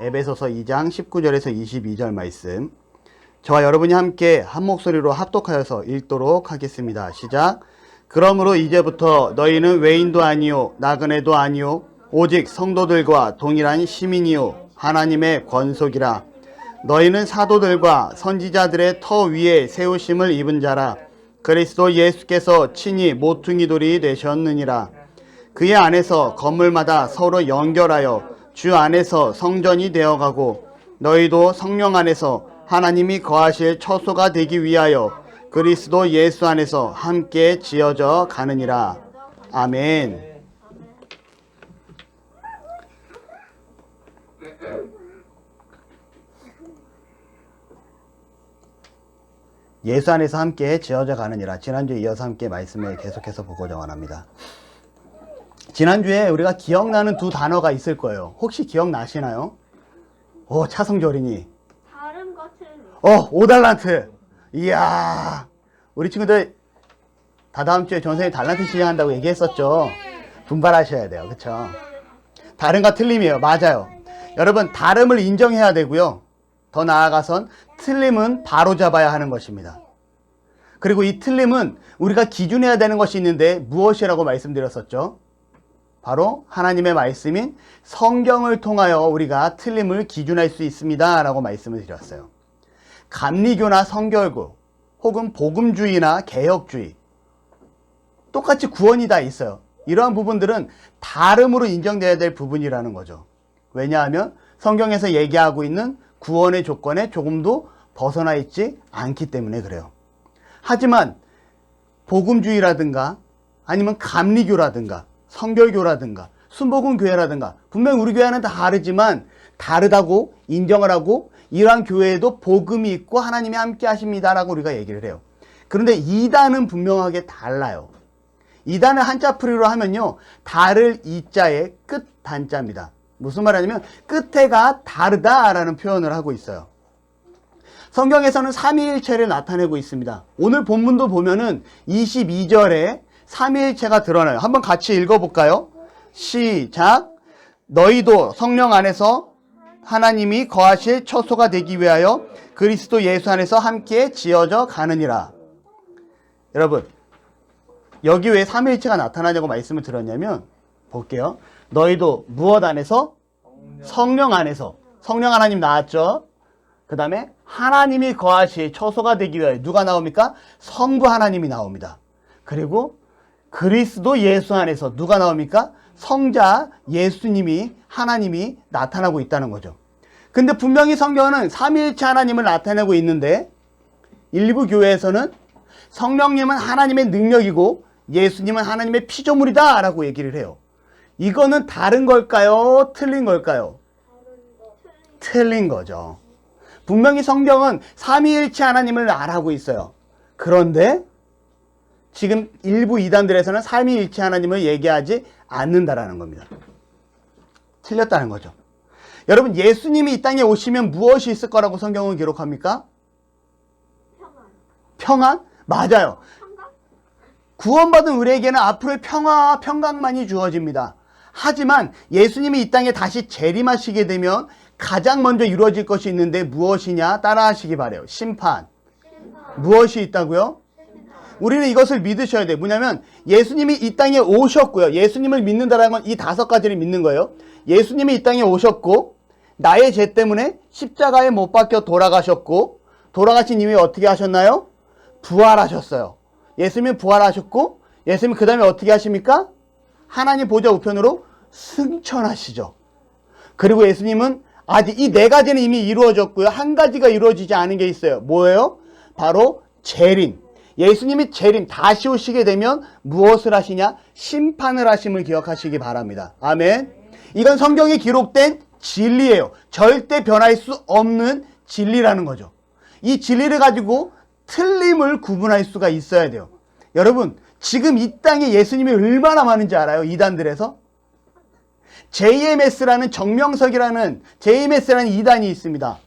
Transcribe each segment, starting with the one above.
에베소서 2장 19절에서 22절 말씀. 저와 여러분이 함께 한 목소리로 합독하여서 읽도록 하겠습니다. 시작. 그러므로 이제부터 너희는 외인도 아니요 나그네도 아니요 오직 성도들과 동일한 시민이요 하나님의 권속이라. 너희는 사도들과 선지자들의 터 위에 세우심을 입은 자라. 그리스도 예수께서 친히 모퉁이 돌이 되셨느니라. 그의 안에서 건물마다 서로 연결하여 주 안에서 성전이 되어가고 너희도 성령 안에서 하나님이 거하실 처소가 되기 위하여 그리스도 예수 안에서 함께 지어져 가느니라. 아멘. 예수 안에서 함께 지어져 가느니라. 지난주에 이어서 함께 말씀을 계속해서 보고자 원합니다. 지난주에 우리가 기억나는 두 단어가 있을 거예요. 혹시 기억나시나요? 차성조린이. 다름과 틀림. 5달란트. 이야. 우리 친구들 다 다음 주에 전생에 달란트 시작한다고 얘기했었죠. 분발하셔야 돼요. 그쵸? 다름과 틀림이에요. 맞아요. 여러분, 다름을 인정해야 되고요. 더 나아가선 틀림은 바로잡아야 하는 것입니다. 그리고 이 틀림은 우리가 기준해야 되는 것이 있는데 무엇이라고 말씀드렸었죠? 바로 하나님의 말씀인 성경을 통하여 우리가 틀림을 기준할 수 있습니다 라고 말씀을 드렸어요. 감리교나 성결교 혹은 복음주의나 개혁주의 똑같이 구원이 다 있어요. 이러한 부분들은 다름으로 인정되어야 될 부분이라는 거죠. 왜냐하면 성경에서 얘기하고 있는 구원의 조건에 조금도 벗어나 있지 않기 때문에 그래요. 하지만 복음주의라든가 아니면 감리교라든가 성결교라든가 순복음교회라든가 분명 우리 교회는 다 다르지만 다르다고 인정을 하고 이러한 교회에도 복음이 있고 하나님이 함께 하십니다라고 우리가 얘기를 해요. 그런데 이단은 분명하게 달라요. 이단을 한자풀이로 하면요, 다를 이자의 끝 단자입니다. 무슨 말이냐면 끝에가 다르다라는 표현을 하고 있어요. 성경에서는 삼위일체를 나타내고 있습니다. 오늘 본문도 보면은 22절에 삼위일체가 드러나요. 한번 같이 읽어볼까요? 시작. 너희도 성령 안에서 하나님이 거하실 처소가 되기 위하여 그리스도 예수 안에서 함께 지어져 가느니라. 여러분, 여기 왜 삼위일체가 나타나냐고 말씀을 드렸냐면 볼게요. 너희도 무엇 안에서? 성령 안에서. 성령 하나님 나왔죠? 그 다음에 하나님이 거하실 처소가 되기 위하여 누가 나옵니까? 성부 하나님이 나옵니다. 그리고 그리스도 예수 안에서 누가 나옵니까? 성자 예수님이 하나님이 나타나고 있다는 거죠. 근데 분명히 성경은 삼위일체 하나님을 나타내고 있는데 일부 교회에서는 성령님은 하나님의 능력이고 예수님은 하나님의 피조물이다 라고 얘기를 해요. 이거는 다른 걸까요? 틀린 걸까요? 틀린 거죠. 분명히 성경은 삼위일체 하나님을 말하고 있어요. 그런데 지금 일부 이단들에서는 삼위일체 하나님을 얘기하지 않는다라는 겁니다. 틀렸다는 거죠. 여러분, 예수님이 이 땅에 오시면 무엇이 있을 거라고 성경은 기록합니까? 평안? 맞아요. 구원받은 우리에게는 앞으로의 평화와 평강만이 주어집니다. 하지만 예수님이 이 땅에 다시 재림하시게 되면 가장 먼저 이루어질 것이 있는데 무엇이냐? 따라하시기 바래요. 심판. 무엇이 있다고요? 우리는 이것을 믿으셔야 돼요. 뭐냐면 예수님이 이 땅에 오셨고요. 예수님을 믿는다는 건 이 5가지를 믿는 거예요. 예수님이 이 땅에 오셨고 나의 죄 때문에 십자가에 못 박혀 돌아가셨고 돌아가신 이후에 어떻게 하셨나요? 부활하셨어요. 예수님이 부활하셨고 예수님이 그 다음에 어떻게 하십니까? 하나님 보좌 우편으로 승천하시죠. 그리고 예수님은 아직 이 4가지는 이미 이루어졌고요. 한 가지가 이루어지지 않은 게 있어요. 뭐예요? 바로 재림. 예수님이 재림 다시 오시게 되면 무엇을 하시냐? 심판을 하심을 기억하시기 바랍니다. 아멘. 이건 성경에 기록된 진리예요. 절대 변할 수 없는 진리라는 거죠. 이 진리를 가지고 틀림을 구분할 수가 있어야 돼요. 여러분, 지금 이 땅에 예수님이 얼마나 많은지 알아요? 이단들에서? JMS라는 정명석이라는 JMS라는 이단이 있습니다.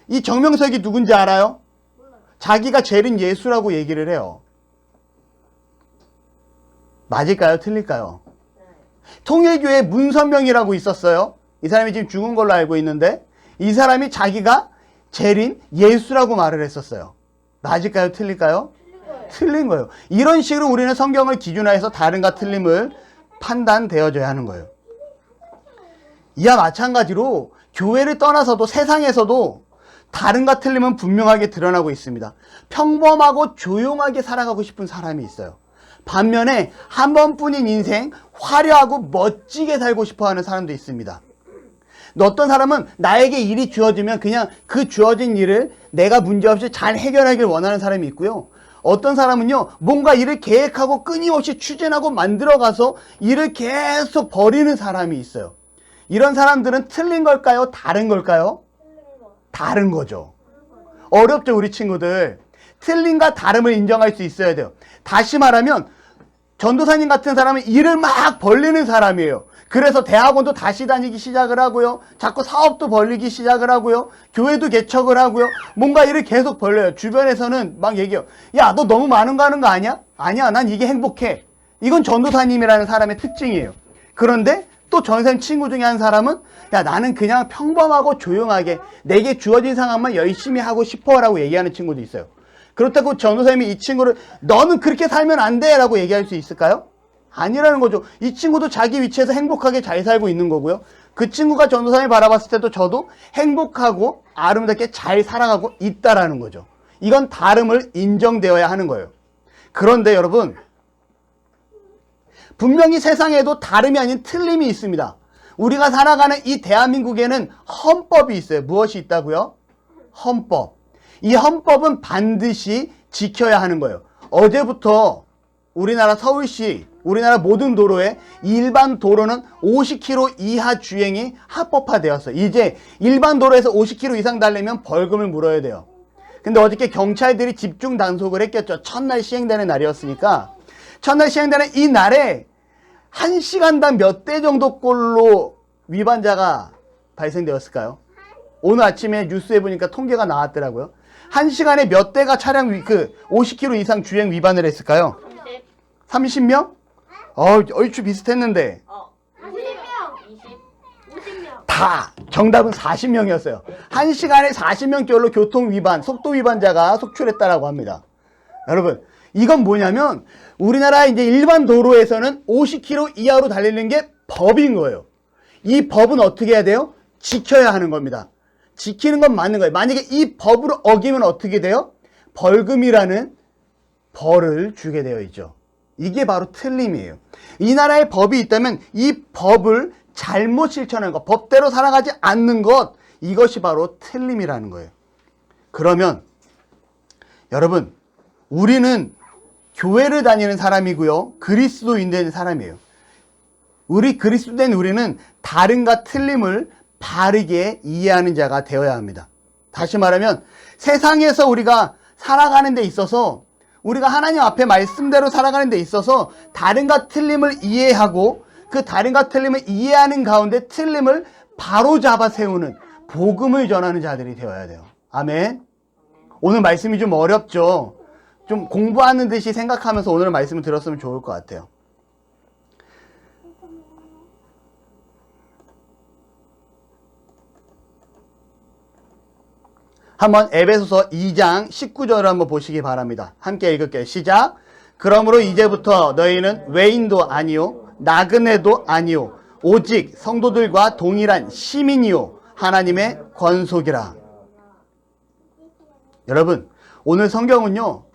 이 정명석이 누군지 알아요? 자기가 재림 예수라고 얘기를 해요. 맞을까요? 틀릴까요? 통일교회 문선명이라고 있었어요. 이 사람이 지금 죽은 걸로 알고 있는데 이 사람이 자기가 재림 예수라고 말을 했었어요. 맞을까요? 틀릴까요? 틀린 거예요. 이런 식으로 우리는 성경을 기준화해서 다른가 틀림을 판단되어져야 하는 거예요. 이와 마찬가지로 교회를 떠나서도 세상에서도 다른가 틀림은 분명하게 드러나고 있습니다. 평범하고 조용하게 살아가고 싶은 사람이 있어요. 반면에 한 번뿐인 인생 화려하고 멋지게 살고 싶어하는 사람도 있습니다. 어떤 사람은 나에게 일이 주어지면 그냥 그 주어진 일을 내가 문제없이 잘 해결하길 원하는 사람이 있고요. 어떤 사람은요, 뭔가 일을 계획하고 끊임없이 추진하고 만들어가서 일을 계속 벌이는 사람이 있어요. 이런 사람들은 틀린 걸까요? 다른 걸까요? 다른 거죠. 어렵죠, 우리 친구들. 틀림과 다름을 인정할 수 있어야 돼요. 다시 말하면 전도사님 같은 사람은 일을 막 벌리는 사람이에요. 그래서 대학원도 다시 다니기 시작을 하고요. 자꾸 사업도 벌리기 시작을 하고요. 교회도 개척을 하고요. 뭔가 일을 계속 벌려요. 주변에서는 막 얘기해요. 야, 너 너무 많은 거 하는 거 아니야? 아니야, 난 이게 행복해. 이건 전도사님이라는 사람의 특징이에요. 그런데 또 전생 친구 중에 한 사람은 야, 나는 그냥 평범하고 조용하게 내게 주어진 상황만 열심히 하고 싶어라고 얘기하는 친구도 있어요. 그렇다고 전도사님이 이 친구를 너는 그렇게 살면 안 돼 라고 얘기할 수 있을까요? 아니라는 거죠. 이 친구도 자기 위치에서 행복하게 잘 살고 있는 거고요. 그 친구가 전도사님을 바라봤을 때도 저도 행복하고 아름답게 잘 살아가고 있다라는 거죠. 이건 다름을 인정되어야 하는 거예요. 그런데 여러분, 분명히 세상에도 다름이 아닌 틀림이 있습니다. 우리가 살아가는 이 대한민국에는 헌법이 있어요. 무엇이 있다고요? 헌법. 이 헌법은 반드시 지켜야 하는 거예요. 어제부터 우리나라 서울시, 우리나라 모든 도로에 일반 도로는 50km 이하 주행이 합법화되었어요. 이제 일반 도로에서 50km 이상 달리면 벌금을 물어야 돼요. 근데 어저께 경찰들이 집중 단속을 했겠죠. 첫날 시행되는 날이었으니까. 첫날 시행되는 이 날에 1시간당 몇 대 정도 꼴로 위반자가 발생되었을까요? 오늘 아침에 뉴스에 보니까 통계가 나왔더라고요. 1시간에 몇 대가 차량 50km 이상 주행 위반을 했을까요? 30명? 얼추 비슷했는데. 50명. 다 정답은 40명이었어요. 1시간에 40명꼴로 교통 위반, 속도 위반자가 속출했다라고 합니다. 여러분, 이건 뭐냐면 우리나라 이제 일반 도로에서는 50km 이하로 달리는 게 법인 거예요. 이 법은 어떻게 해야 돼요? 지켜야 하는 겁니다. 지키는 건 맞는 거예요. 만약에 이 법을 어기면 어떻게 돼요? 벌금이라는 벌을 주게 되어 있죠. 이게 바로 틀림이에요. 이 나라에 법이 있다면 이 법을 잘못 실천하는 것, 법대로 살아가지 않는 것, 이것이 바로 틀림이라는 거예요. 그러면 여러분, 우리는 교회를 다니는 사람이고요. 그리스도인 된 사람이에요. 우리 그리스도된 우리는 다른가 틀림을 바르게 이해하는 자가 되어야 합니다. 다시 말하면 세상에서 우리가 살아가는 데 있어서, 우리가 하나님 앞에 말씀대로 살아가는 데 있어서 다른가 틀림을 이해하고 그 다른가 틀림을 이해하는 가운데 틀림을 바로잡아 세우는, 복음을 전하는 자들이 되어야 돼요. 아멘. 오늘 말씀이 좀 어렵죠? 좀 공부하는 듯이 생각하면서 오늘 말씀을 들었으면 좋을 것 같아요. 한번 에베소서 2장 19절을 한번 보시기 바랍니다. 함께 읽을게요. 시작. 그러므로 이제부터 너희는 외인도 아니요 나그네도 아니요 오직 성도들과 동일한 시민이요 하나님의 권속이라. 여러분, 오늘 성경은요,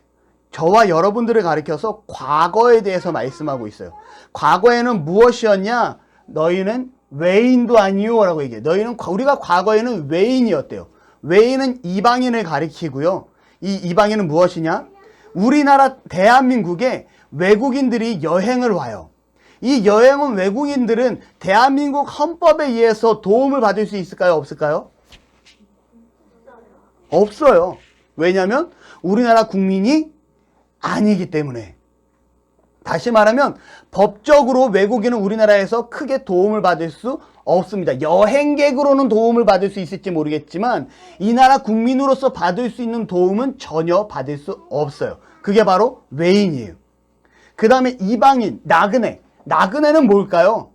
저와 여러분들을 가리켜서 과거에 대해서 말씀하고 있어요. 과거에는 무엇이었냐? 너희는 외인도 아니요 라고 얘기해요. 우리가 과거에는 외인이었대요. 외인은 이방인을 가리키고요. 이 이방인은 무엇이냐? 우리나라 대한민국에 외국인들이 여행을 와요. 이 여행온 외국인들은 대한민국 헌법에 의해서 도움을 받을 수 있을까요? 없을까요? 없어요. 왜냐하면 우리나라 국민이 아니기 때문에. 다시 말하면 법적으로 외국인은 우리나라에서 크게 도움을 받을 수 없습니다. 여행객으로는 도움을 받을 수 있을지 모르겠지만 이 나라 국민으로서 받을 수 있는 도움은 전혀 받을 수 없어요. 그게 바로 외인이에요. 그 다음에 이방인, 나그네. 나그네는 뭘까요?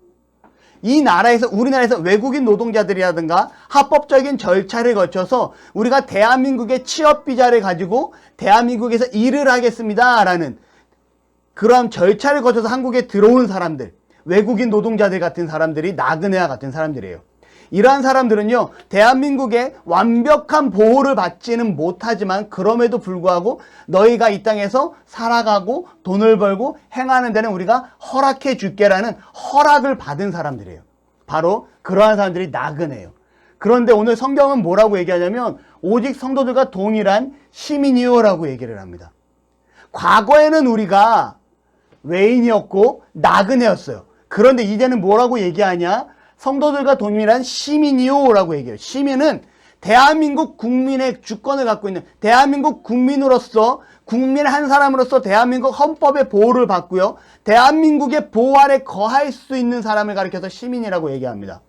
이 나라에서, 우리나라에서 외국인 노동자들이라든가 합법적인 절차를 거쳐서 우리가 대한민국의 취업비자를 가지고 대한민국에서 일을 하겠습니다 라는 그런 절차를 거쳐서 한국에 들어온 사람들, 외국인 노동자들 같은 사람들이 나그네와 같은 사람들이에요. 이러한 사람들은요, 대한민국의 완벽한 보호를 받지는 못하지만 그럼에도 불구하고 너희가 이 땅에서 살아가고 돈을 벌고 행하는 데는 우리가 허락해 줄게라는 허락을 받은 사람들이에요. 바로 그러한 사람들이 나그네예요. 그런데 오늘 성경은 뭐라고 얘기하냐면 오직 성도들과 동일한 시민이요라고 얘기를 합니다. 과거에는 우리가 외인이었고 나그네였어요. 그런데 이제는 뭐라고 얘기하냐? 성도들과 동일한 시민이요라고 얘기해요. 시민은 대한민국 국민의 주권을 갖고 있는 대한민국 국민으로서, 국민 한 사람으로서 대한민국 헌법의 보호를 받고요, 대한민국의 보호 아래 거할 수 있는 사람을 가리켜서 시민이라고 얘기합니다.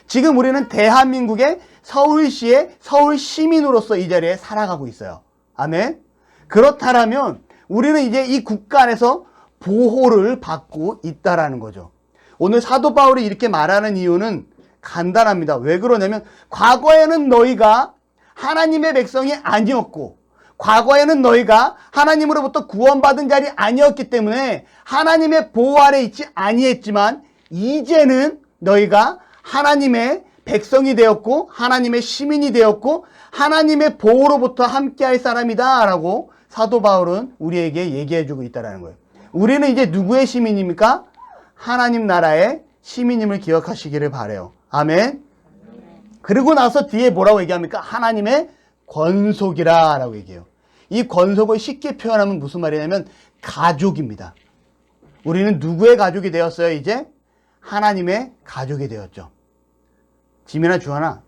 지금 우리는 대한민국의 서울시의 서울 시민으로서 이 자리에 살아가고 있어요. 아멘. 그렇다면 우리는 이제 이 국가 안에서 보호를 받고 있다라는 거죠. 오늘 사도 바울이 이렇게 말하는 이유는 간단합니다. 왜 그러냐면 과거에는 너희가 하나님의 백성이 아니었고, 과거에는 너희가 하나님으로부터 구원받은 자리 아니었기 때문에 하나님의 보호 아래 있지 아니했지만 이제는 너희가 하나님의 백성이 되었고 하나님의 시민이 되었고 하나님의 보호로부터 함께할 사람이다 라고 사도 바울은 우리에게 얘기해주고 있다는 거예요. 우리는 이제 누구의 시민입니까? 하나님 나라의 시민임을 기억하시기를 바라요. 아멘. 그리고 나서 뒤에 뭐라고 얘기합니까? 하나님의 권속이라 라고 얘기해요. 이 권속을 쉽게 표현하면 무슨 말이냐면 가족입니다. 우리는 누구의 가족이 되었어요? 이제 하나님의 가족이 되었죠. 지민아, 주하나,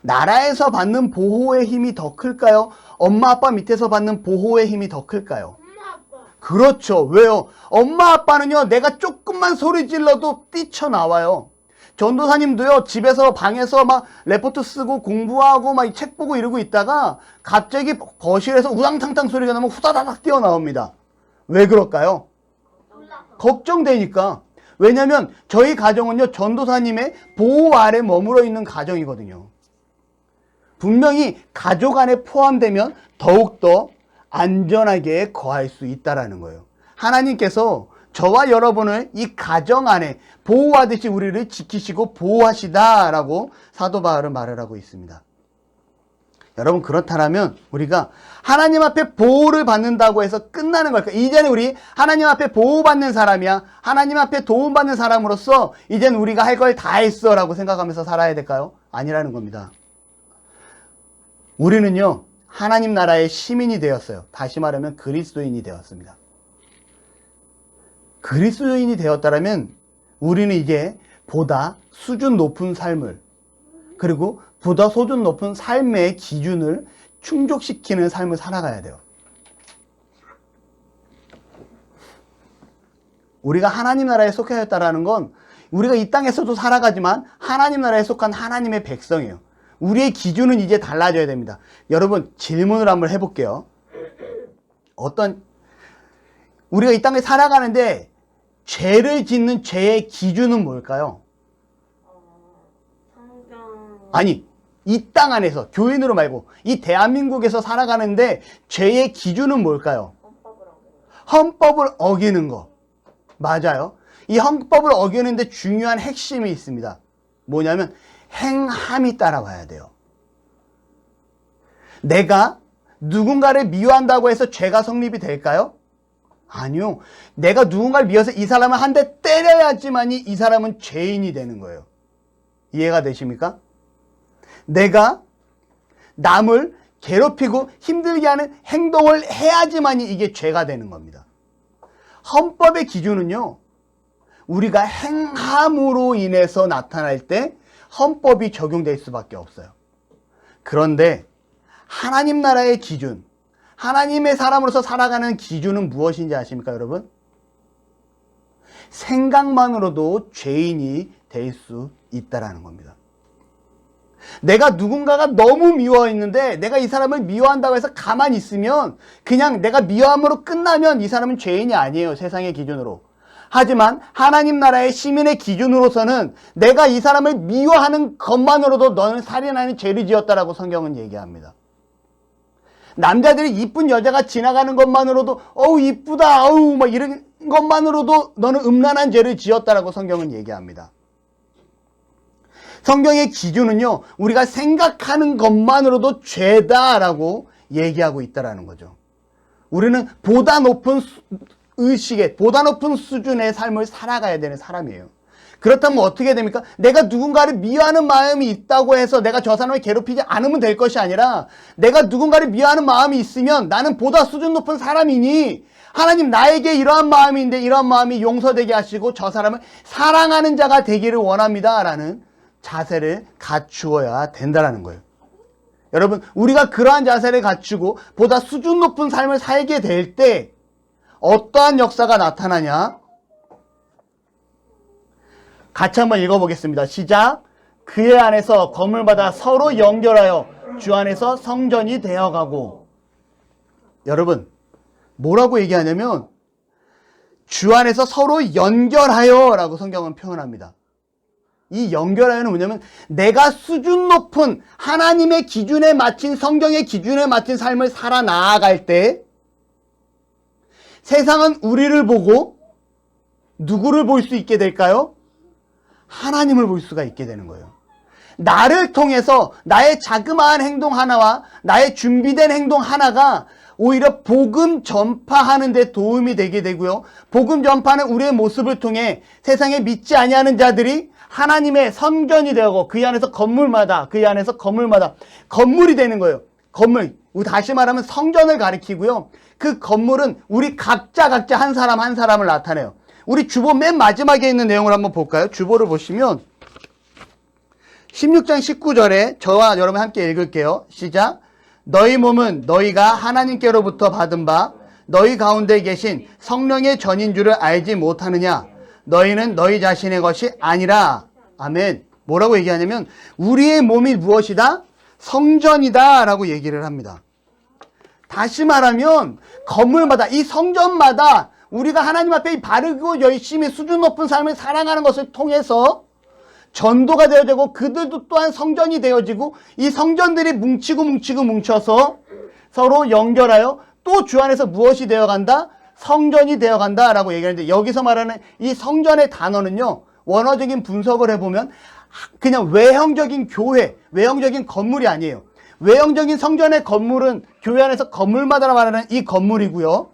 나라에서 받는 보호의 힘이 더 클까요? 엄마 아빠 밑에서 받는 보호의 힘이 더 클까요? 그렇죠. 왜요? 엄마 아빠는요, 내가 조금만 소리 질러도 뛰쳐나와요. 전도사님도요, 집에서 방에서 막 레포트 쓰고 공부하고 막 책 보고 이러고 있다가 갑자기 거실에서 우당탕탕 소리가 나면 후다다닥 뛰어나옵니다. 왜 그럴까요? 걱정되니까. 왜냐면 저희 가정은요, 전도사님의 보호 아래 머물러 있는 가정이거든요. 분명히 가족 안에 포함되면 더욱더 안전하게 거할 수 있다라는 거예요. 하나님께서 저와 여러분을 이 가정 안에 보호하듯이 우리를 지키시고 보호하시다라고 사도 바울은 말을 하고 있습니다. 여러분, 그렇다면 우리가 하나님 앞에 보호를 받는다고 해서 끝나는 걸까요? 이제는 우리 하나님 앞에 보호받는 사람이야, 하나님 앞에 도움받는 사람으로서 이제는 우리가 할 걸 다 했어 라고 생각하면서 살아야 될까요? 아니라는 겁니다. 우리는요, 하나님 나라의 시민이 되었어요. 다시 말하면 그리스도인이 되었습니다. 그리스도인이 되었다면 우리는 이제 보다 수준 높은 삶을, 그리고 보다 수준 높은 삶의 기준을 충족시키는 삶을 살아가야 돼요. 우리가 하나님 나라에 속하였다라는 건 우리가 이 땅에서도 살아가지만 하나님 나라에 속한 하나님의 백성이에요. 우리의 기준은 이제 달라져야 됩니다. 여러분, 질문을 한번 해볼게요. 우리가 이 땅에 살아가는데 죄를 짓는 죄의 기준은 뭘까요? 아니, 이 땅 안에서, 교인으로 말고 이 대한민국에서 살아가는데 죄의 기준은 뭘까요? 헌법을 어기는 거. 맞아요. 이 헌법을 어기는데 중요한 핵심이 있습니다. 뭐냐면 행함이 따라와야 돼요. 내가 누군가를 미워한다고 해서 죄가 성립이 될까요? 아니요. 내가 누군가를 미워서 이 사람을 한 대 때려야지만이 이 사람은 죄인이 되는 거예요. 이해가 되십니까? 내가 남을 괴롭히고 힘들게 하는 행동을 해야지만이 이게 죄가 되는 겁니다. 헌법의 기준은요, 우리가 행함으로 인해서 나타날 때 헌법이 적용될 수밖에 없어요. 그런데 하나님 나라의 기준, 하나님의 사람으로서 살아가는 기준은 무엇인지 아십니까, 여러분? 생각만으로도 죄인이 될 수 있다라는 겁니다. 내가 누군가가 너무 미워했는데 내가 이 사람을 미워한다고 해서 가만히 있으면 그냥 내가 미워함으로 끝나면 이 사람은 죄인이 아니에요, 세상의 기준으로. 하지만 하나님 나라의 시민의 기준으로서는 내가 이 사람을 미워하는 것만으로도 너는 살인하는 죄를 지었다라고 성경은 얘기합니다. 남자들이 이쁜 여자가 지나가는 것만으로도 어우 이쁘다 어우 막 이런 것만으로도 너는 음란한 죄를 지었다라고 성경은 얘기합니다. 성경의 기준은요, 우리가 생각하는 것만으로도 죄다라고 얘기하고 있다라는 거죠. 우리는 보다 높은 의식에, 보다 높은 수준의 삶을 살아가야 되는 사람이에요. 그렇다면 어떻게 됩니까? 내가 누군가를 미워하는 마음이 있다고 해서 내가 저 사람을 괴롭히지 않으면 될 것이 아니라 내가 누군가를 미워하는 마음이 있으면 나는 보다 수준 높은 사람이니 하나님 나에게 이러한 마음인데 이러한 마음이 용서되게 하시고 저 사람을 사랑하는 자가 되기를 원합니다 라는 자세를 갖추어야 된다는 거예요. 여러분, 우리가 그러한 자세를 갖추고 보다 수준 높은 삶을 살게 될 때 어떠한 역사가 나타나냐? 같이 한번 읽어보겠습니다. 시작. 그의 안에서 검을 받아 서로 연결하여 주 안에서 성전이 되어가고. 여러분, 뭐라고 얘기하냐면 주 안에서 서로 연결하여 라고 성경은 표현합니다. 이 연결하여는 뭐냐면 내가 수준 높은 하나님의 기준에 맞춘 성경의 기준에 맞춘 삶을 살아 나아갈 때 세상은 우리를 보고 누구를 볼 수 있게 될까요? 하나님을 볼 수가 있게 되는 거예요. 나를 통해서 나의 자그마한 행동 하나와 나의 준비된 행동 하나가 오히려 복음 전파하는 데 도움이 되게 되고요. 복음 전파는 우리의 모습을 통해 세상에 믿지 아니하는 자들이 하나님의 성전이 되고 그 안에서 건물마다 건물이 되는 거예요. 건물. 다시 말하면 성전을 가리키고요. 그 건물은 우리 각자 한 사람 한 사람을 나타내요. 우리 주보 맨 마지막에 있는 내용을 한번 볼까요? 주보를 보시면 16장 19절에 저와 여러분 함께 읽을게요. 시작. 너희 몸은 너희가 하나님께로부터 받은 바 너희 가운데 계신 성령의 전인 줄을 알지 못하느냐? 너희는 너희 자신의 것이 아니라. 아멘. 뭐라고 얘기하냐면 우리의 몸이 무엇이다? 성전이다 라고 얘기를 합니다. 다시 말하면 건물마다, 이 성전마다 우리가 하나님 앞에 바르고 열심히 수준 높은 삶을 살아가는 것을 통해서 전도가 되어지고 그들도 또한 성전이 되어지고 이 성전들이 뭉쳐서 서로 연결하여 또 주 안에서 무엇이 되어간다? 성전이 되어간다 라고 얘기하는데 여기서 말하는 이 성전의 단어는요, 원어적인 분석을 해보면 그냥 외형적인 교회, 외형적인 건물이 아니에요. 외형적인 성전의 건물은 교회 안에서 건물마다 말하는 이 건물이고요.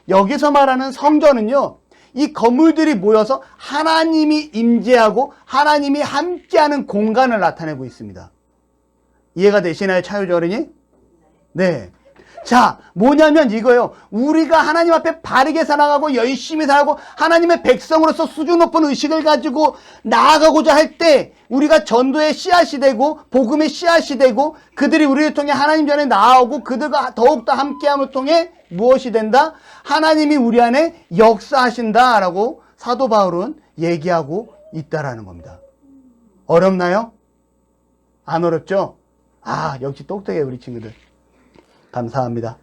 여기서 말하는 성전은요, 이 건물들이 모여서 하나님이 임재하고 하나님이 함께하는 공간을 나타내고 있습니다. 이해가 되시나요, 차유주 어린이? 네. 자, 뭐냐면 이거예요. 우리가 하나님 앞에 바르게 살아가고 열심히 살고 하나님의 백성으로서 수준 높은 의식을 가지고 나아가고자 할 때 우리가 전도의 씨앗이 되고 복음의 씨앗이 되고 그들이 우리를 통해 하나님 전에 나아오고 그들과 더욱더 함께함을 통해 무엇이 된다? 하나님이 우리 안에 역사하신다라고 사도 바울은 얘기하고 있다라는 겁니다. 어렵나요? 안 어렵죠? 아, 역시 똑똑해요, 우리 친구들. 감사합니다.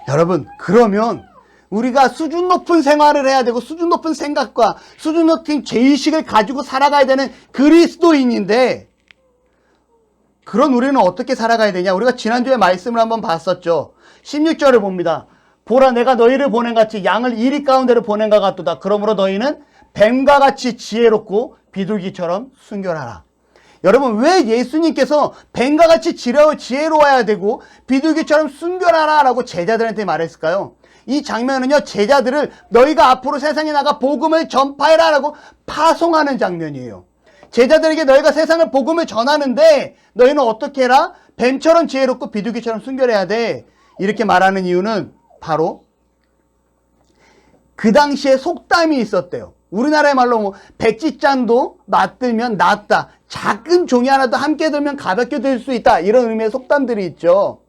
여러분, 그러면 우리가 수준 높은 생활을 해야 되고 수준 높은 생각과 수준 높은 죄의식을 가지고 살아가야 되는 그리스도인인데 그런 우리는 어떻게 살아가야 되냐? 우리가 지난주에 말씀을 한번 봤었죠. 16절을 봅니다. 보라, 내가 너희를 보낸 같이 양을 이리 가운데로 보낸 것 같도다. 그러므로 너희는 뱀과 같이 지혜롭고 비둘기처럼 순결하라. 여러분, 왜 예수님께서 뱀과 같이 지혜로워야 되고 비둘기처럼 순결하라 라고 제자들한테 말했을까요? 이 장면은요, 제자들을 너희가 앞으로 세상에 나가 복음을 전파해라 라고 파송하는 장면이에요. 제자들에게 너희가 세상을 복음을 전하는데 너희는 어떻게 해라? 뱀처럼 지혜롭고 비둘기처럼 순결해야 돼. 이렇게 말하는 이유는 바로 그 당시에 속담이 있었대요. 우리나라의 말로 뭐 백지짠도 맞들면 낫다. 작은 종이 하나도 함께 들면 가볍게 들 수 있다. 이런 의미의 속담들이 있죠.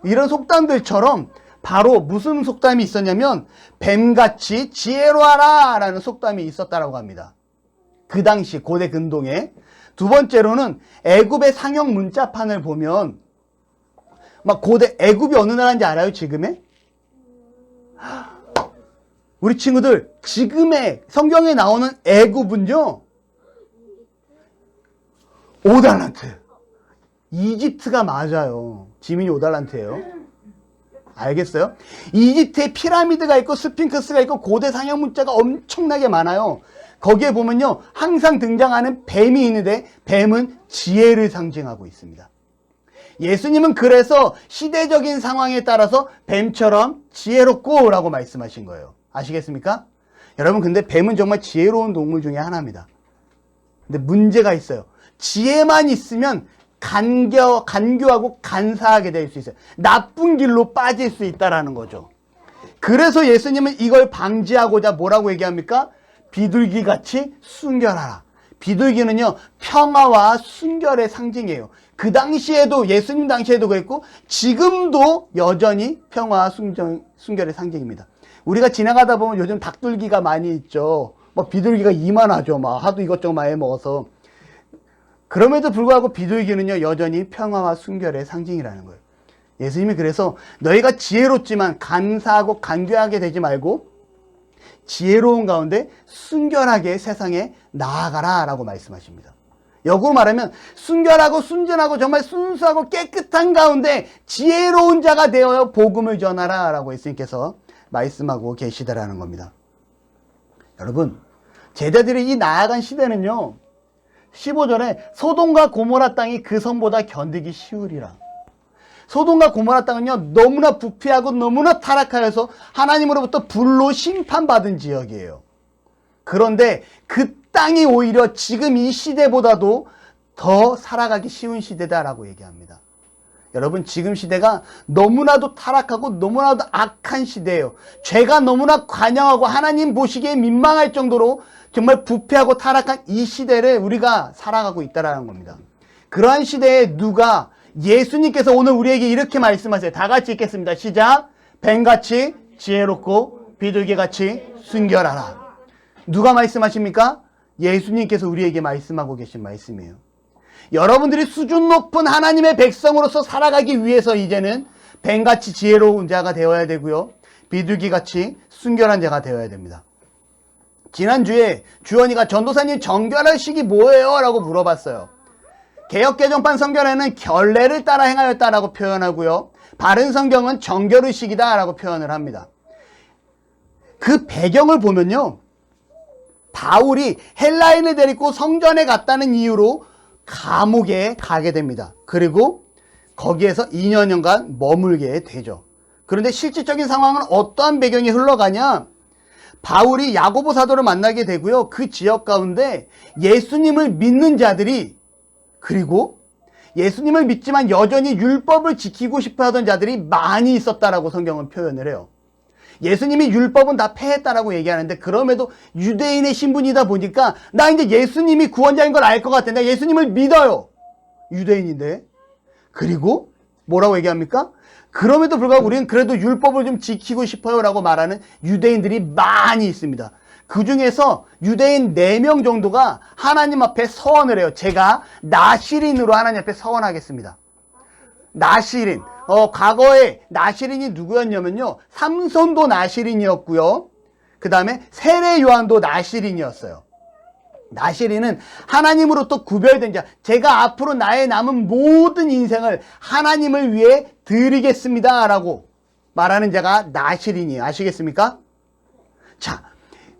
이런 속담들처럼 바로 무슨 속담이 있었냐면 뱀같이 지혜로워라 라는 속담이 있었다라고 합니다. 그 당시 고대 근동에. 두 번째로는 애굽의 상형 문자판을 보면 막 고대 애굽이 어느 나라인지 알아요, 지금의? 우리 친구들, 지금의 성경에 나오는 애굽은요, 5달란트. 이집트가 맞아요. 지민이 5달란트예요. 알겠어요? 이집트에 피라미드가 있고 스핑크스가 있고 고대 상형 문자가 엄청나게 많아요. 거기에 보면요, 항상 등장하는 뱀이 있는데 뱀은 지혜를 상징하고 있습니다. 예수님은 그래서 시대적인 상황에 따라서 뱀처럼 지혜롭고 라고 말씀하신 거예요. 아시겠습니까? 여러분, 근데 뱀은 정말 지혜로운 동물 중에 하나입니다. 근데 문제가 있어요. 지혜만 있으면 간교하고 간사하게 될 수 있어요. 나쁜 길로 빠질 수 있다라는 거죠. 그래서 예수님은 이걸 방지하고자 뭐라고 얘기합니까? 비둘기같이 순결하라. 비둘기는요, 평화와 순결의 상징이에요. 그 당시에도, 예수님 당시에도 그랬고 지금도 여전히 평화와 순결의 상징입니다. 우리가 지나가다 보면 요즘 닭둘기가 많이 있죠. 뭐 비둘기가 이만하죠. 막 하도 이것저것 많이 먹어서. 그럼에도 불구하고 비둘기는요, 여전히 평화와 순결의 상징이라는 거예요. 예수님이 그래서 너희가 지혜롭지만 간사하고 간교하게 되지 말고 지혜로운 가운데 순결하게 세상에 나아가라 라고 말씀하십니다. 역으로 말하면 순결하고 순전하고 정말 순수하고 깨끗한 가운데 지혜로운 자가 되어 복음을 전하라 라고 예수님께서 말씀하고 계시다라는 겁니다. 여러분, 제자들이 이 나아간 시대는요, 15절에 소돔과 고모라 땅이 그 성보다 견디기 쉬우리라. 소돔과 고모라 땅은요, 너무나 부패하고 너무나 타락하여서 하나님으로부터 불로 심판받은 지역이에요. 그런데 그 땅이 오히려 지금 이 시대보다도 더 살아가기 쉬운 시대다라고 얘기합니다. 여러분, 지금 시대가 너무나도 타락하고 너무나도 악한 시대예요. 죄가 너무나 관영하고 하나님 보시기에 민망할 정도로 정말 부패하고 타락한 이 시대를 우리가 살아가고 있다는 겁니다. 그러한 시대에 누가, 예수님께서 오늘 우리에게 이렇게 말씀하세요. 다 같이 읽겠습니다. 시작. 뱀같이 지혜롭고 비둘기같이 순결하라. 누가 말씀하십니까? 예수님께서 우리에게 말씀하고 계신 말씀이에요. 여러분들이 수준 높은 하나님의 백성으로서 살아가기 위해서 이제는 뱀같이 지혜로운 자가 되어야 되고요, 비둘기같이 순결한 자가 되어야 됩니다. 지난주에 주원이가 전도사님 정결의식이 뭐예요? 라고 물어봤어요. 개역개정판 성경에는 결례를 따라 행하였다라고 표현하고요, 바른 성경은 정결의식이다 라고 표현을 합니다. 그 배경을 보면요, 바울이 헬라인을 데리고 성전에 갔다는 이유로 감옥에 가게 됩니다. 그리고 거기에서 2년간 머물게 되죠. 그런데 실질적인 상황은 어떠한 배경이 흘러가냐? 바울이 야고보 사도를 만나게 되고요, 그 지역 가운데 예수님을 믿는 자들이, 그리고 예수님을 믿지만 여전히 율법을 지키고 싶어 하던 자들이 많이 있었다라고 성경은 표현을 해요. 예수님이 율법은 다 폐했다라고 얘기하는데, 그럼에도 유대인의 신분이다 보니까 나 이제 예수님이 구원자인 걸 알 것 같아. 나 예수님을 믿어요. 유대인인데. 그리고 뭐라고 얘기합니까? 그럼에도 불구하고 우리는 그래도 율법을 좀 지키고 싶어요 라고 말하는 유대인들이 많이 있습니다. 그 중에서 유대인 4명 정도가 하나님 앞에 서원을 해요. 제가 나시린으로 하나님 앞에 서원하겠습니다. 나시린. 과거에 나시린이 누구였냐면요, 삼손도 나시린이었고요, 그 다음에 세례 요한도 나시린이었어요. 나시린은 하나님으로부터 구별된 자, 제가 앞으로 나의 남은 모든 인생을 하나님을 위해 드리겠습니다 라고 말하는 자가 나시린이에요. 아시겠습니까? 자,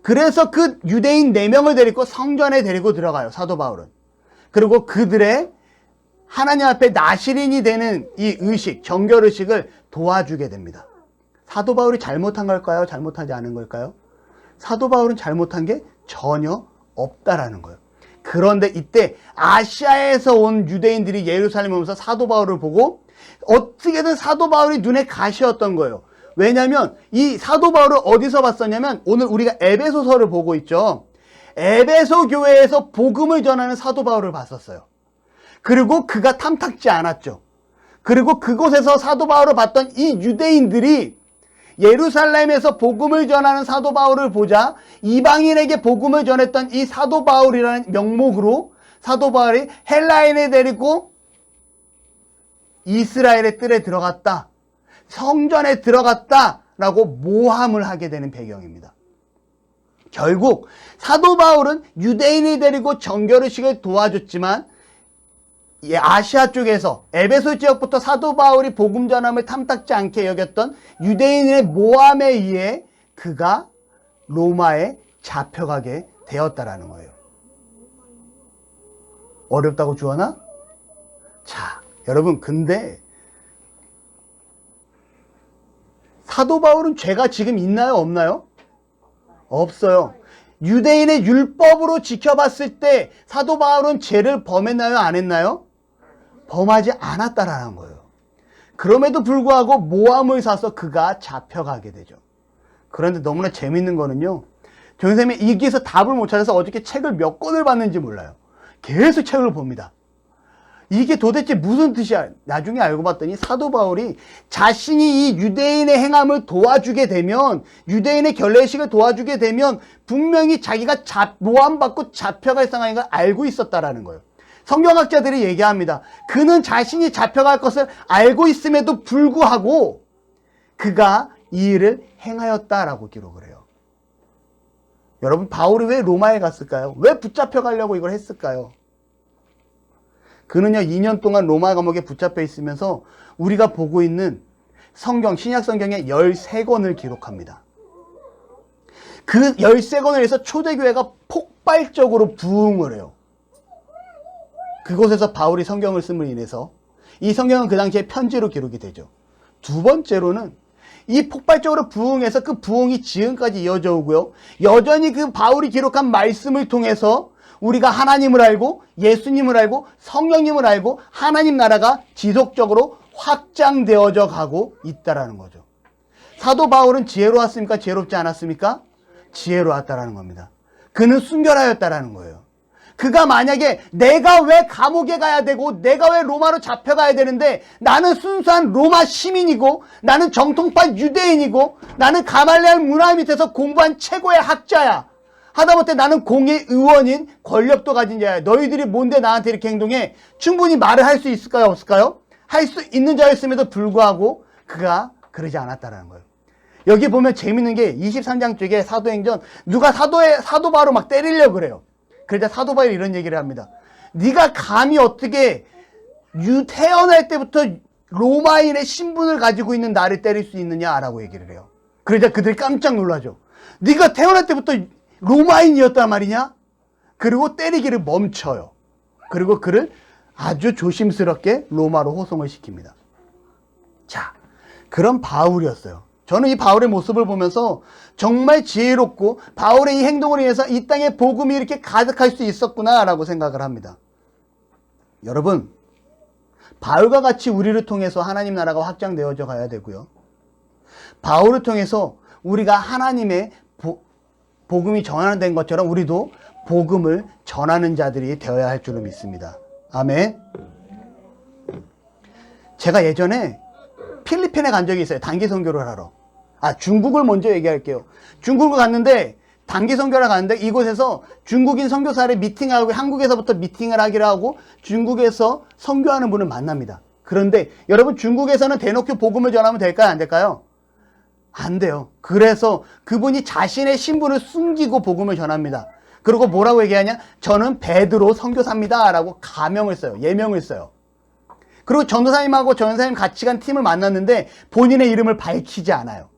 그래서 그 유대인 4명을 데리고 성전에 데리고 들어가요, 사도 바울은. 그리고 그들의 하나님 앞에 나시린이 되는 이 의식, 정결의식을 도와주게 됩니다. 사도 바울이 잘못한 걸까요? 잘못하지 않은 걸까요? 사도 바울은 잘못한 게 전혀 없다라는 거예요. 그런데 이때 아시아에서 온 유대인들이 예루살렘에 오면서 사도 바울을 보고 어떻게든 사도 바울이 눈에 가시였던 거예요. 왜냐하면 이 사도 바울을 어디서 봤었냐면, 오늘 우리가 에베소서를 보고 있죠. 에베소 교회에서 복음을 전하는 사도 바울을 봤었어요. 그리고 그가 탐탁지 않았죠. 그리고 그곳에서 사도 바울을 봤던 이 유대인들이 예루살렘에서 복음을 전하는 사도 바울을 보자 이방인에게 복음을 전했던 이 사도 바울이라는 명목으로 사도 바울이 헬라인을 데리고 이스라엘의 뜰에 들어갔다, 성전에 들어갔다 라고 모함을 하게 되는 배경입니다. 결국 사도 바울은 유대인을 데리고 정결의식을 도와줬지만 아시아 쪽에서 에베소 지역부터 사도 바울이 복음 전함을 탐탁지 않게 여겼던 유대인의 모함에 의해 그가 로마에 잡혀가게 되었다라는 거예요. 어렵다고 주어나? 자, 여러분, 근데 사도 바울은 죄가 지금 있나요? 없나요? 없어요. 유대인의 율법으로 지켜봤을 때 사도 바울은 죄를 범했나요? 안 했나요? 범하지 않았다라는 거예요. 그럼에도 불구하고 모함을 사서 그가 잡혀가게 되죠. 그런데 너무나 재밌는 거는요, 전생님이 여기에서 답을 못 찾아서 어저께 책을 몇 권을 봤는지 몰라요. 계속 책을 봅니다. 이게 도대체 무슨 뜻이야? 나중에 알고 봤더니 사도 바울이 자신이 이 유대인의 행함을 도와주게 되면, 유대인의 결례식을 도와주게 되면 분명히 자기가 모함받고 잡혀갈 상황인 걸 알고 있었다라는 거예요. 성경학자들이 얘기합니다. 그는 자신이 잡혀갈 것을 알고 있음에도 불구하고 그가 이 일을 행하였다라고 기록을 해요. 여러분, 바울이 왜 로마에 갔을까요? 왜 붙잡혀가려고 이걸 했을까요? 그는요, 2년 동안 로마 감옥에 붙잡혀 있으면서 우리가 보고 있는 성경, 신약 성경의 13권을 기록합니다. 그 13권에서 초대교회가 폭발적으로 부흥을 해요. 그곳에서 바울이 성경을 씀으로 인해서 이 성경은 그 당시에 편지로 기록이 되죠. 두 번째로는 이 폭발적으로 부흥해서 그 부흥이 지금까지 이어져 오고요. 여전히 그 바울이 기록한 말씀을 통해서 우리가 하나님을 알고 예수님을 알고 성령님을 알고 하나님 나라가 지속적으로 확장되어져 가고 있다라는 거죠. 사도 바울은 지혜로웠습니까? 지혜롭지 않았습니까? 지혜로웠다라는 겁니다. 그는 순결하였다라는 거예요. 그가 만약에 내가 왜 감옥에 가야 되고 내가 왜 로마로 잡혀가야 되는데 나는 순수한 로마 시민이고 나는 정통파 유대인이고 나는 가말리엘 문화 밑에서 공부한 최고의 학자야. 하다못해 나는 공의 의원인 권력도 가진 자야. 너희들이 뭔데 나한테 이렇게 행동해? 충분히 말을 할 수 있을까요? 없을까요? 할 수 있는 자였음에도 불구하고 그가 그러지 않았다는 거예요. 여기 보면 재밌는 게 23장 쪽에 사도행전 누가 사도 바울을 막 때리려고 그래요. 그러자 사도 바울이 이런 얘기를 합니다. 네가 감히 어떻게 태어날 때부터 로마인의 신분을 가지고 있는 나를 때릴 수 있느냐라고 얘기를 해요. 그러자 그들이 깜짝 놀라죠. 네가 태어날 때부터 로마인이었단 말이냐? 그리고 때리기를 멈춰요. 그리고 그를 아주 조심스럽게 로마로 호송을 시킵니다. 자, 그런 바울이었어요. 저는 이 바울의 모습을 보면서 정말 지혜롭고 바울의 이 행동을 위해서 이 땅에 복음이 이렇게 가득할 수 있었구나라고 생각을 합니다. 여러분, 바울과 같이 우리를 통해서 하나님 나라가 확장되어져 가야 되고요. 바울을 통해서 우리가 하나님의 복음이 전환된 것처럼 우리도 복음을 전하는 자들이 되어야 할 줄을 믿습니다. 아멘. 제가 예전에 필리핀에 간 적이 있어요. 단기 선교를 하러. 중국을 먼저 얘기할게요. 중국을 갔는데 단기 선교를 갔는데 이곳에서 중국인 선교사를 미팅하고 한국에서부터 미팅을 하기로 하고 중국에서 선교하는 분을 만납니다. 그런데 여러분, 중국에서는 대놓고 복음을 전하면 될까요? 안 될까요? 안 돼요. 그래서 그분이 자신의 신분을 숨기고 복음을 전합니다. 그리고 뭐라고 얘기하냐? 저는 베드로 선교사입니다 라고 가명을 써요. 예명을 써요. 그리고 전도사님하고 전도사님 같이 간 팀을 만났는데 본인의 이름을 밝히지 않아요.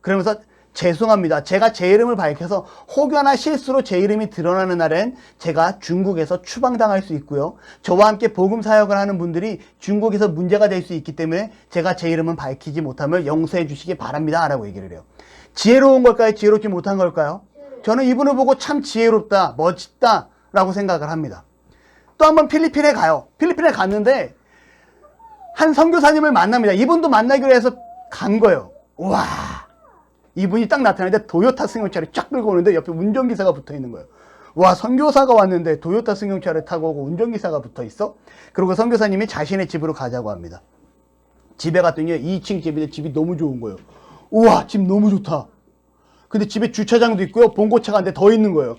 그러면서 죄송합니다. 제가 제 이름을 밝혀서 혹여나 실수로 제 이름이 드러나는 날엔 제가 중국에서 추방당할 수 있고요. 저와 함께 복음 사역을 하는 분들이 중국에서 문제가 될 수 있기 때문에 제가 제 이름은 밝히지 못함을 용서해 주시기 바랍니다 라고 얘기를 해요. 지혜로운 걸까요? 지혜롭지 못한 걸까요? 저는 이분을 보고 참 지혜롭다, 멋있다 라고 생각을 합니다. 또 한번 필리핀에 가요. 필리핀에 갔는데 한 선교사님을 만납니다. 이분도 만나기로 해서 간 거예요. 와, 이분이 딱 나타나는데 도요타 승용차를 쫙 끌고 오는데 옆에 운전기사가 붙어 있는 거예요. 와, 선교사가 왔는데 도요타 승용차를 타고 오고 운전기사가 붙어 있어? 그리고 선교사님이 자신의 집으로 가자고 합니다. 집에 갔더니 2층 집인데 집이 너무 좋은 거예요. 우와, 집 너무 좋다. 근데 집에 주차장도 있고요. 봉고차가 한 대 더 있는 거예요.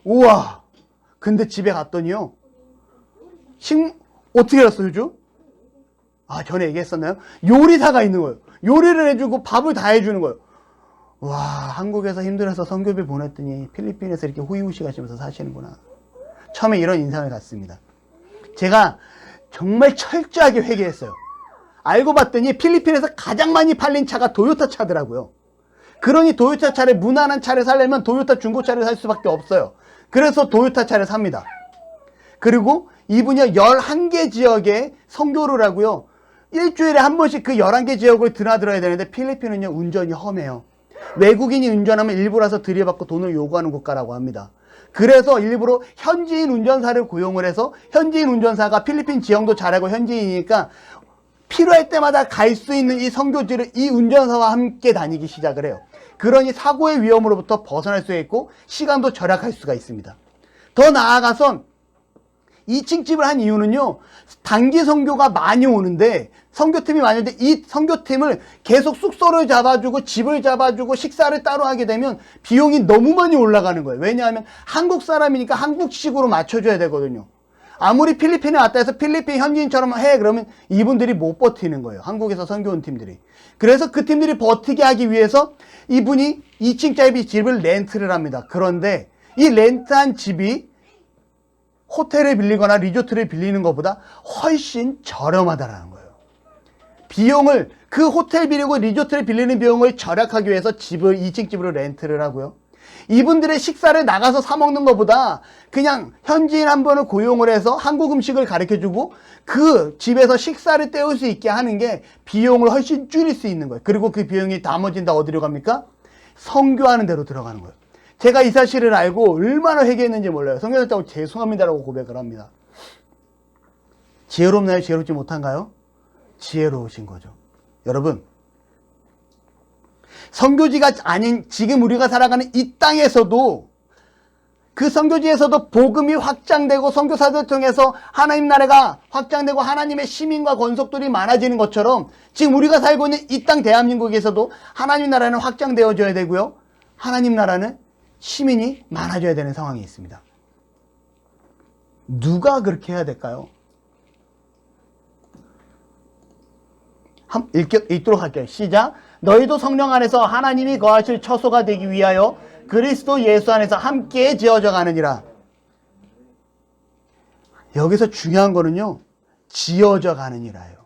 우와. 근데 집에 갔더니요. 어떻게 알았어요, 주? 전에 얘기했었나요? 요리사가 있는 거예요. 요리를 해주고 밥을 다 해주는 거예요. 와, 한국에서 힘들어서 선교비 보냈더니 필리핀에서 이렇게 호의호식 하시면서 사시는구나. 처음에 이런 인상을 갖습니다. 제가 정말 철저하게 회개했어요. 알고 봤더니 필리핀에서 가장 많이 팔린 차가 도요타 차더라고요. 그러니 도요타 차를, 무난한 차를 사려면 도요타 중고차를 살 수밖에 없어요. 그래서 도요타 차를 삽니다. 그리고 이분이 11개 지역에 선교를 하고요. 일주일에 한 번씩 그 11개 지역을 드나들어야 되는데 필리핀은요, 운전이 험해요. 외국인이 운전하면 일부라서 들여받고 돈을 요구하는 국가라고 합니다. 그래서 일부러 현지인 운전사를 고용을 해서 현지인 운전사가 필리핀 지형도 잘하고 현지인이니까 필요할 때마다 갈 수 있는 이 선교지를 이 운전사와 함께 다니기 시작을 해요. 그러니 사고의 위험으로부터 벗어날 수 있고 시간도 절약할 수가 있습니다. 더 나아가서 2층 집을 한 이유는요, 단기 선교가 많이 오는데, 선교팀이 많이 오는데 이 선교팀을 계속 숙소를 잡아주고 집을 잡아주고 식사를 따로 하게 되면 비용이 너무 많이 올라가는 거예요. 왜냐하면 한국 사람이니까 한국식으로 맞춰줘야 되거든요. 아무리 필리핀에 왔다 해서 필리핀 현지인처럼 해 그러면 이분들이 못 버티는 거예요. 한국에서 선교 온 팀들이. 그래서 그 팀들이 버티게 하기 위해서 이분이 2층짜리 집을 렌트를 합니다. 그런데 이 렌트한 집이 호텔을 빌리거나 리조트를 빌리는 것보다 훨씬 저렴하다라는 거예요. 비용을, 그 호텔 빌리고 리조트를 빌리는 비용을 절약하기 위해서 집을 2층 집으로 렌트를 하고요. 이분들의 식사를 나가서 사 먹는 것보다 그냥 현지인 한 번을 고용을 해서 한국 음식을 가르쳐주고 그 집에서 식사를 때울 수 있게 하는 게 비용을 훨씬 줄일 수 있는 거예요. 그리고 그 비용이 나머지는 다 어디로 갑니까? 선교하는 데로 들어가는 거예요. 제가 이 사실을 알고 얼마나 회개했는지 몰라요. 선교했다고 죄송합니다라고 고백을 합니다. 지혜롭나요? 지혜롭지 못한가요? 지혜로우신 거죠. 여러분, 선교지가 아닌 지금 우리가 살아가는 이 땅에서도 그 선교지에서도 복음이 확장되고 선교사들 통해서 하나님 나라가 확장되고 하나님의 시민과 권속들이 많아지는 것처럼 지금 우리가 살고 있는 이 땅 대한민국에서도 하나님 나라는 확장되어져야 되고요. 하나님 나라는 시민이 많아져야 되는 상황이 있습니다. 누가 그렇게 해야 될까요? 읽도록 할게요. 시작. 너희도 성령 안에서 하나님이 거하실 처소가 되기 위하여 그리스도 예수 안에서 함께 지어져 가느니라. 여기서 중요한 거는요, 지어져 가느니라예요.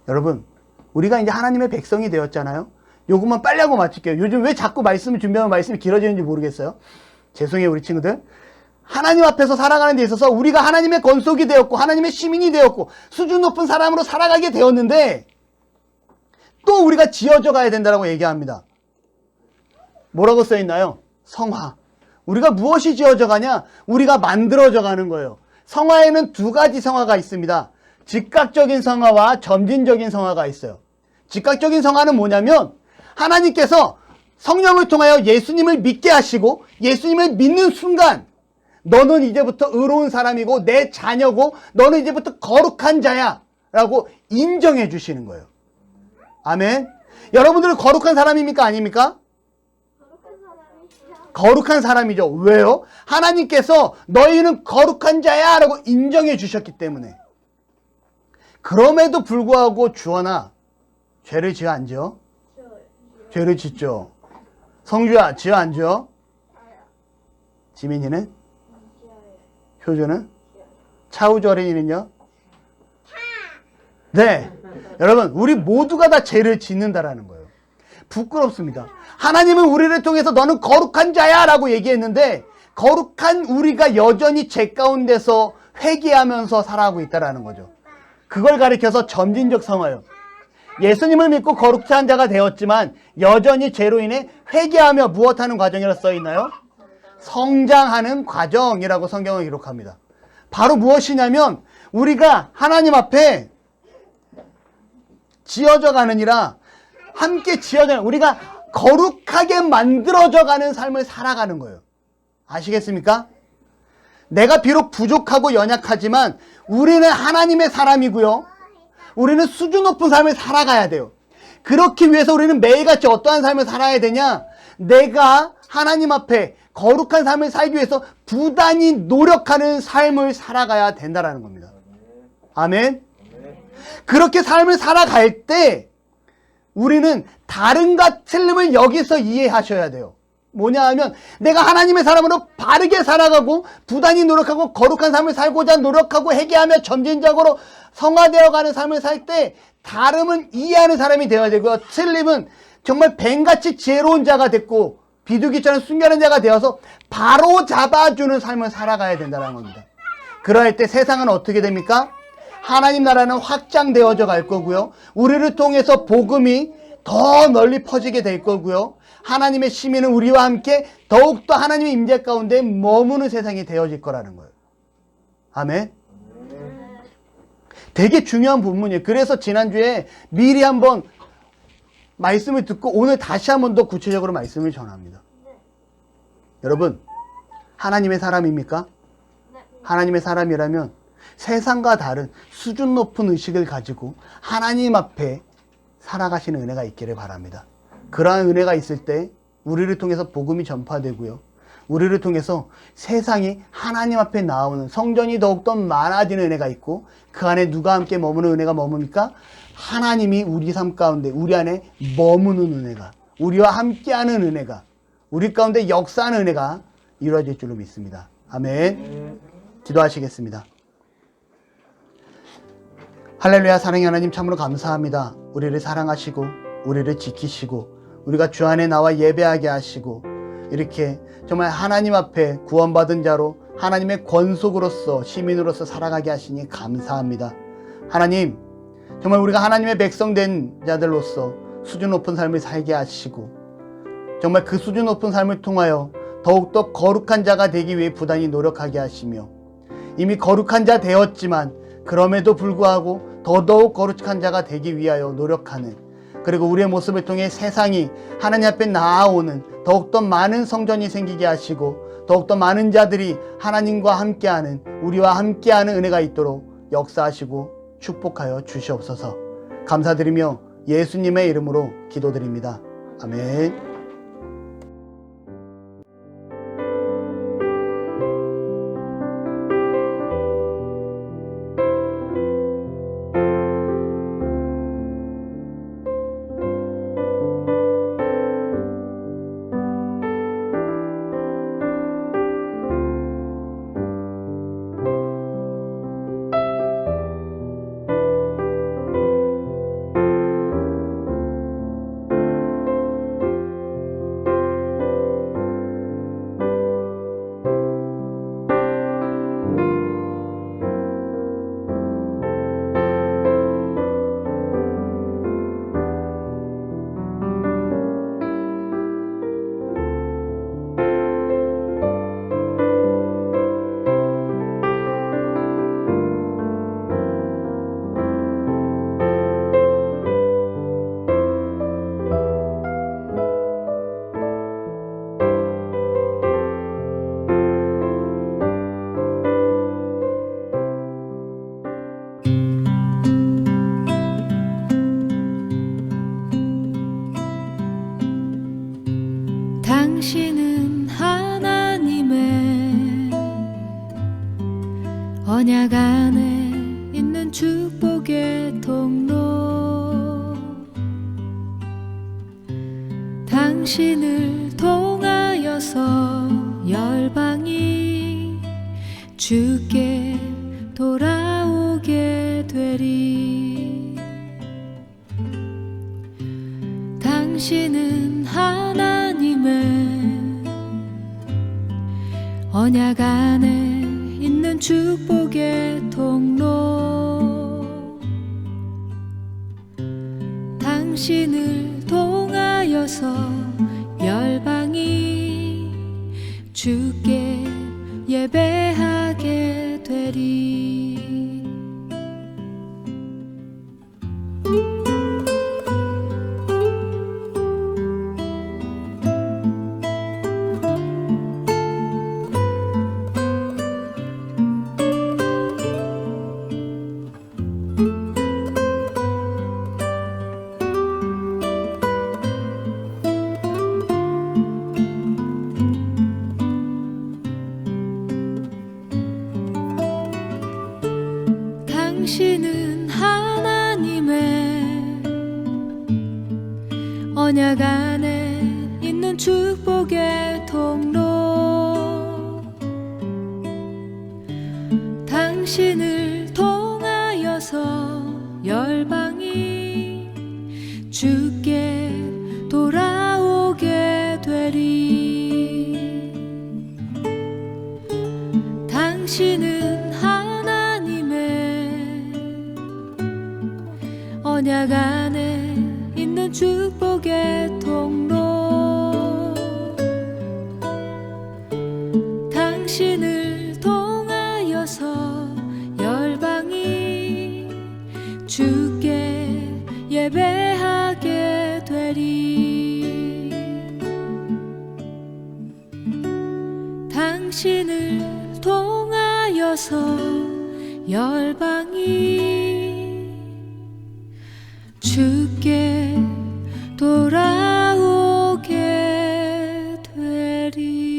여러분, 우리가 이제 하나님의 백성이 되었잖아요. 요것만 빨리 하고 마칠게요. 요즘 왜 자꾸 말씀을 준비하면 말씀이 길어지는지 모르겠어요. 죄송해요, 우리 친구들. 하나님 앞에서 살아가는 데 있어서 우리가 하나님의 권속이 되었고 하나님의 시민이 되었고 수준 높은 사람으로 살아가게 되었는데 또 우리가 지어져 가야 된다고 얘기합니다. 뭐라고 써있나요? 성화. 우리가 무엇이 지어져 가냐? 우리가 만들어져 가는 거예요. 성화에는 두 가지 성화가 있습니다. 즉각적인 성화와 점진적인 성화가 있어요. 즉각적인 성화는 뭐냐면 하나님께서 성령을 통하여 예수님을 믿게 하시고 예수님을 믿는 순간 너는 이제부터 의로운 사람이고 내 자녀고 너는 이제부터 거룩한 자야 라고 인정해 주시는 거예요. 아멘. 여러분들은 거룩한 사람입니까? 아닙니까? 거룩한 사람이죠. 왜요? 하나님께서 너희는 거룩한 자야 라고 인정해 주셨기 때문에. 그럼에도 불구하고 주원아, 죄를 지어 안 지어? 죄를 짓죠. 성주야, 지어 안 지어? 지민이는? 효주는? 차우주 어린이는요? 네. 여러분, 우리 모두가 다 죄를 짓는다라는 거예요. 부끄럽습니다. 하나님은 우리를 통해서 너는 거룩한 자야 라고 얘기했는데 거룩한 우리가 여전히 죄 가운데서 회개하면서 살아가고 있다는 거죠. 그걸 가리켜서 점진적 성화요. 예수님을 믿고 거룩한 자가 되었지만 여전히 죄로 인해 회개하며 무엇하는 과정이라 써있나요? 성장하는 과정이라고 성경을 기록합니다. 바로 무엇이냐면 우리가 하나님 앞에 지어져 가느니라 함께 지어져 우리가 거룩하게 만들어져 가는 삶을 살아가는 거예요. 아시겠습니까? 내가 비록 부족하고 연약하지만 우리는 하나님의 사람이고요. 우리는 수준 높은 삶을 살아가야 돼요. 그렇기 위해서 우리는 매일같이 어떠한 삶을 살아야 되냐? 내가 하나님 앞에 거룩한 삶을 살기 위해서 부단히 노력하는 삶을 살아가야 된다는 겁니다. 아멘. 그렇게 삶을 살아갈 때 우리는 다른가 틀림을 여기서 이해하셔야 돼요. 뭐냐 하면 내가 하나님의 사람으로 바르게 살아가고 부단히 노력하고 거룩한 삶을 살고자 노력하고 회개하며 점진적으로 성화되어가는 삶을 살 때 다름은 이해하는 사람이 되어야 되고요. 틀림은 정말 뱀같이 지혜로운 자가 됐고 비둘기처럼 순결한 자가 되어서 바로 잡아주는 삶을 살아가야 된다는 겁니다. 그럴 때 세상은 어떻게 됩니까? 하나님 나라는 확장되어져 갈 거고요. 우리를 통해서 복음이 더 널리 퍼지게 될 거고요. 하나님의 시민은 우리와 함께 더욱더 하나님의 임재 가운데 머무는 세상이 되어질 거라는 거예요. 아멘. 되게 중요한 부분이에요. 그래서 지난주에 미리 한번 말씀을 듣고 오늘 다시 한번 더 구체적으로 말씀을 전합니다. 여러분, 하나님의 사람입니까? 하나님의 사람이라면 세상과 다른 수준 높은 의식을 가지고 하나님 앞에 살아가시는 은혜가 있기를 바랍니다. 그러한 은혜가 있을 때 우리를 통해서 복음이 전파되고요. 우리를 통해서 세상이 하나님 앞에 나오는 성전이 더욱더 많아지는 은혜가 있고 그 안에 누가 함께 머무는 은혜가 머뭅니까? 하나님이 우리 삶 가운데 우리 안에 머무는 은혜가, 우리와 함께하는 은혜가, 우리 가운데 역사하는 은혜가 이루어질 줄로 믿습니다. 아멘. 기도하시겠습니다. 할렐루야. 사랑의 하나님 참으로 감사합니다. 우리를 사랑하시고 우리를 지키시고 우리가 주 안에 나와 예배하게 하시고 이렇게 정말 하나님 앞에 구원받은 자로 하나님의 권속으로서 시민으로서 살아가게 하시니 감사합니다. 하나님, 정말 우리가 하나님의 백성 된 자들로서 수준 높은 삶을 살게 하시고 정말 그 수준 높은 삶을 통하여 더욱더 거룩한 자가 되기 위해 부단히 노력하게 하시며 이미 거룩한 자 되었지만 그럼에도 불구하고 더더욱 거룩한 자가 되기 위하여 노력하는, 그리고 우리의 모습을 통해 세상이 하나님 앞에 나아오는 더욱더 많은 성전이 생기게 하시고 더욱더 많은 자들이 하나님과 함께하는, 우리와 함께하는 은혜가 있도록 역사하시고 축복하여 주시옵소서. 감사드리며 예수님의 이름으로 기도드립니다. 아멘. 당신은 하나님의 언약 안에 있는 축복의 통로, 당신을 통하여서 열방이 주께 돌아오게 되리. 당신은 하나님의 언약 안에 있는 축복의 통로, 당신을 통하여서 열방이 주께 예배하게 되리. 언약 안에 있는 축복의 통로 당신을 통하여서 열방이 주께 돌아오게 되리. 당신은 하나님의 언약 안에 있는 축복의 통로 당신을 통하여서 열방이 주께 예배하게 되리. 당신을 통하여서 열방이 주께 돌아오게 되리.